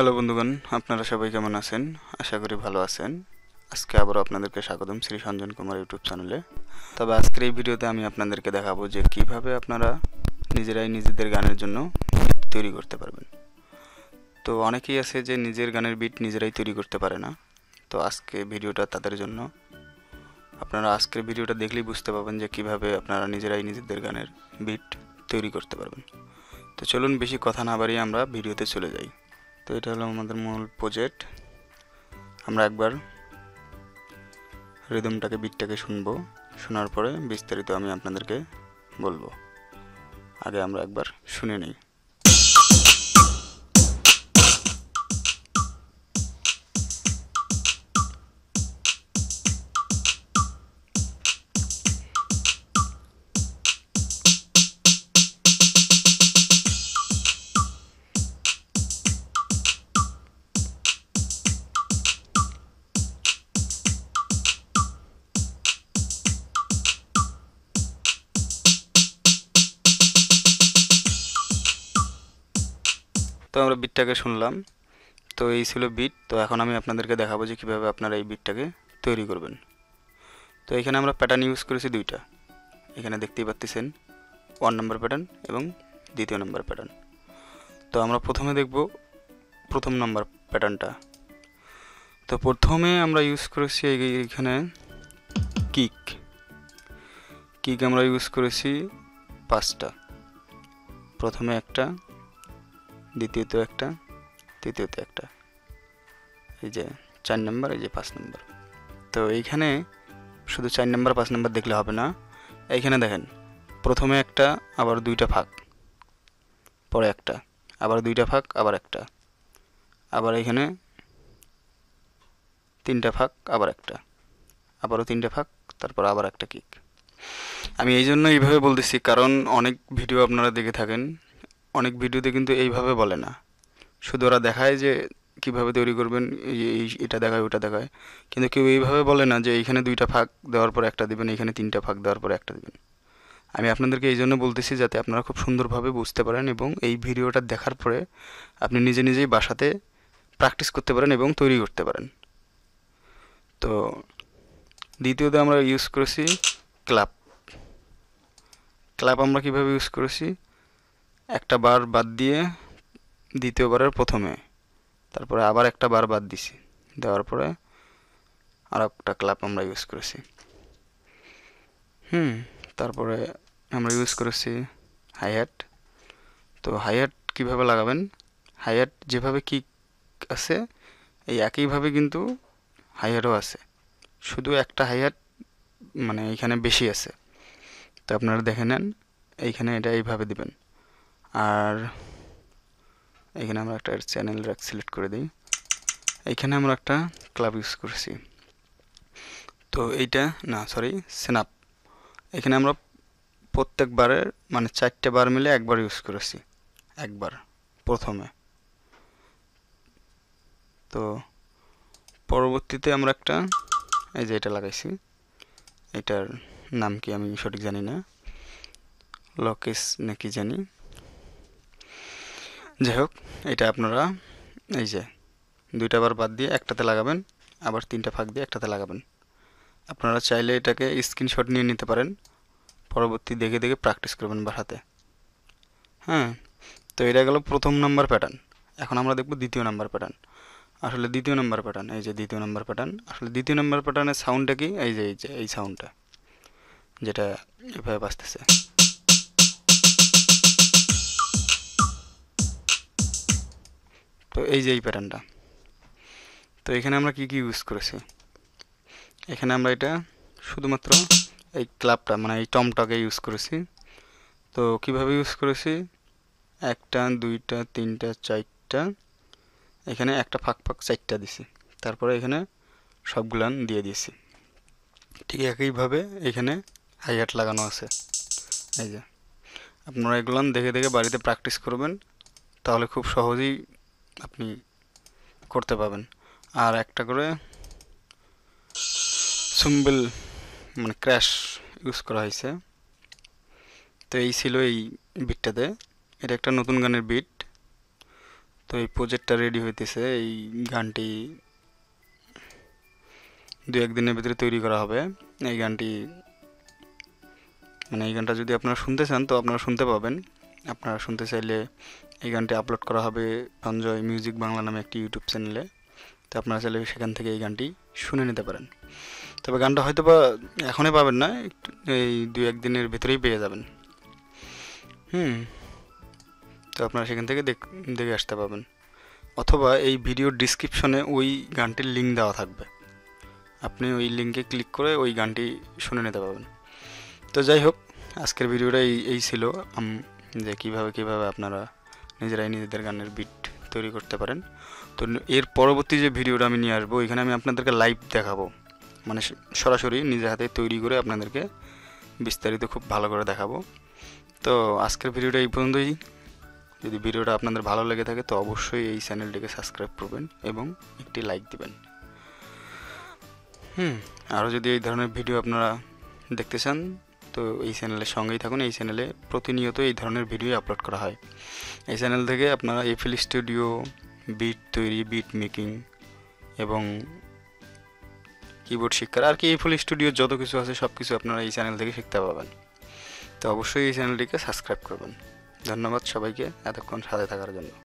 Hello বন্ধুগণ, আপনারা সবাই কেমন আছেন? আশা করি ভালো আছেন। আজকে আবারও আপনাদেরকে স্বাগতম শ্রী সঞ্জন কুমার ইউটিউব চ্যানেলে। তবে আজকের এই ভিডিওতে আমি আপনাদেরকে দেখাবো যে কিভাবে আপনারা নিজেরাই নিজেদের গানের জন্য বিট তৈরি করতে পারবেন। তো অনেকেই আছে যে নিজের গানের বিট নিজেরাই তৈরি করতে পারে না। তো আজকে ভিডিওটা তাদের জন্য। আপনারা আজকের ভিডিওটা দেখলেই বুঝতে পারবেন যে কিভাবে আপনারা নিজেরাই নিজেদের গানের বিট তৈরি করতে পারবেন। তো চলুন বেশি কথা না বাড়িয়ে আমরা ভিডিওতে চলে যাই। তো এটা হলো আমাদের মূল প্রজেক্ট। আমরা একবার রিদমটাকে বিটটাকে শুনবো, শোনার পরে বিস্তারিত আমি আপনাদেরকে বলবো। আগে আমরা একবার শুনে নিই। তো আমরা বিটটাকে শুনলাম। তো এই ছিল বিট। তো এখন আমি আপনাদেরকে দেখাবো যে কীভাবে আপনারা এই বিটটাকে তৈরি করবেন। তো এখানে আমরা প্যাটার্ন ইউজ করেছি দুইটা। এখানে দেখতেই পাচ্ছেন 1 নম্বর প্যাটার্ন এবং 2 নম্বর প্যাটার্ন। তো আমরা প্রথমে দেখব প্রথম নম্বর প্যাটার্নটা। তো প্রথমে আমরা ইউজ করেছি এইখানে কিক আমরা ইউজ করেছি 5টা। প্রথমে একটা, দ্বিতীয়তে একটা, তৃতীয়তে একটা, এই যে 4 নম্বর, এই যে 5 নম্বর। তো এইখানে শুধু 4 নম্বর 5 নম্বর দেখলে হবে না। এইখানে দেখেন প্রথমে একটা, আবার 2টা ফাঁক, পরে একটা, আবার 2টা ফাঁক, আবার একটা, আবার এখানে 3টা ফাঁক, আবার একটা, আবারও 3টা ফাঁক, তারপর আবার একটা কিক। আমি এই জন্য এইভাবে বলতেছি কারণ অনেক ভিডিও আপনারা দেখে থাকেন, অনেক ভিডিওতে কিন্তু এইভাবে বলে না, শুধু ওরা দেখায় যে কিভাবে তৈরি করবেন, এটা দেখায় ওটা দেখায়, কিন্তু কেউ এইভাবে বলে না যে এইখানে 2টা ফাঁক দেওয়ার পর একটা দিবেন, এইখানে 3টা ফাঁক দেওয়ার পর একটা দিবেন। আমি আপনাদেরকে এই জন্য বলতেছি যাতে আপনারা খুব সুন্দরভাবে বুঝতে পারেন এবং এই ভিডিওটা দেখার পরে আপনি নিজে নিজেই বাসাতে প্র্যাকটিস করতে পারেন এবং তৈরি করতে পারেন। তো দ্বিতীয়তে আমরা ইউজ করেছি ক্লাব। আমরা কিভাবে ইউজ করেছি, একটা বার বাদ দিয়ে দ্বিতীয়বারের প্রথমে, তারপরে আবার একটা বার বাদ দিছি, দেওয়ার পরে আর একটা ক্লাব আমরা ইউজ করেছি। তারপরে আমরা ইউজ করেছি হাইহ্যাট। তো হাইহ্যাট কীভাবে লাগাবেন, হাইহ্যাট যেভাবে কিক আছে এই একইভাবে কিন্তু হাইহ্যাটও আছে, শুধু একটা হাইহ্যাট মানে এইখানে বেশি আছে। তো আপনারা দেখে নেন, এইখানে এটা এইভাবে দিবেন। আর এখানে আমরা একটা চ্যানেল র্যাক সিলেক্ট করে দিই। এইখানে আমরা একটা ক্লাব ইউজ করেছি। তো এইটা না, সরি, স্ন্যাপ। এখানে আমরা প্রত্যেকবারের মানে 4টে বার মিলে একবার ইউজ করেছি, একবার প্রথমে। তো পরবর্তীতে আমরা একটা, এই যে এটা লাগাইছি, এটার নাম কি আমি সঠিক জানি না, লকেস নাকি জানি, যাই হোক, এটা আপনারা এই যে 2টা বার বাদ দিয়ে একটাতে লাগাবেন, আবার 3টা ফাঁক দিয়ে একটাতে লাগাবেন। আপনারা চাইলে এটাকে স্ক্রিনশট নিয়ে নিতে পারেন, পরবর্তী দেখে দেখে প্র্যাকটিস করবেন বাসাতে। হ্যাঁ, তো এটা গেল প্রথম নাম্বার প্যাটার্ন। এখন আমরা দেখব 2 নম্বর প্যাটার্ন। আসলে 2 নম্বর প্যাটার্ন, এই যে 2 নম্বর প্যাটার্ন, আসলে 2 নম্বর প্যাটার্নের সাউন্ডটা কি, এই যে এই সাউন্ডটা যেটা এভাবে বাজতেছে। তো এই যে এই প্যাটার্নটা। তো এখানে আমরা কি ইউজ করেছি, এখানে আমরা এটা শুধুমাত্র এই ক্লাবটা মানে এই টমটাকে ইউজ করেছি। তো কিভাবে ইউজ করেছি, 1টা 2টা 3টা 4টা, এখানে একটা ফাঁক 4টা দিছি, তারপরে এখানে সবগুলান দিয়ে দিয়েছি। ঠিক একইভাবে এখানে হাইহ্যাট লাগানো আছে। এই যে আপনারা এগুলান দেখে দেখে বাড়িতে প্র্যাকটিস করবেন, তাহলে খুব সহজেই আপনি করতে পারবেন। আর একটা করে সিম্বল মানে ক্র্যাশ ইউজ করা হয়েছে। তো এই ছিল এই বিটটাতে, এটা একটা নতুন গানের বিট। তো এই প্রজেক্টটা রেডি হইতেছে, এই গানটি 2-1 দিনের ভিতরে তৈরি করা হবে। এই গানটি মানে এই গানটা যদি আপনারা শুনতে চান তো আপনারা শুনতে পাবেন। আপনারা শুনতে চাইলে এই গানটি আপলোড করা হবে সঞ্জয় মিউজিক বাংলা নামে একটি ইউটিউব চ্যানেলে। তো আপনারা চাইলে সেখান থেকে এই গানটি শুনে নিতে পারেন। তবে গানটা হয়তো বা এখনই পাবেন না, একটু এই 2-1 দিনের ভিতরেই পেয়ে যাবেন। তো আপনারা সেখান থেকে দেখে আসতে পাবেন, অথবা এই ভিডিওর ডিসক্রিপশনে ওই গানটির লিঙ্ক দেওয়া থাকবে, আপনি ওই লিঙ্কে ক্লিক করে ওই গানটি শুনে নিতে পারবেন। তো যাই হোক, আজকের ভিডিওটা এই ছিল যে কীভাবে আপনারা নিজেরাই নিজেদের গানের বিট তৈরি করতে পারেন। তো এর পরবর্তী যে ভিডিওটা আমি নিয়ে আসবো, এখানে আমি আপনাদেরকে লাইভ দেখাবো, মানে সরাসরি নিজের হাতে তৈরি করে আপনাদেরকে বিস্তারিত খুব ভালো করে দেখাবো। তো আজকের ভিডিওটা এই পর্যন্তই। যদি ভিডিওটা আপনাদের ভালো লেগে থাকে তো অবশ্যই এই চ্যানেলটিকে সাবস্ক্রাইব করবেন এবং একটি লাইক দিবেন। আরও যদি এই ধরনের ভিডিও আপনারা দেখতে চান তো এই চ্যানেলের সঙ্গেই থাকুন। এই চ্যানেলে প্রতিনিয়ত এই ধরনের ভিডিও আপলোড করা হয়। এই চ্যানেল থেকে আপনারা এফএলস স্টুডিও, বিট তৈরি, বিট মেকিং এবং কিবোর্ড শিক্ষার আর কি এফএলস স্টুডিও যত কিছু আছে সব কিছু আপনারা এই চ্যানেল থেকে শিখতে পাবেন। তো অবশ্যই এই চ্যানেলটিকে সাবস্ক্রাইব করবেন। ধন্যবাদ সবাইকে এতক্ষণ সাথে থাকার জন্য।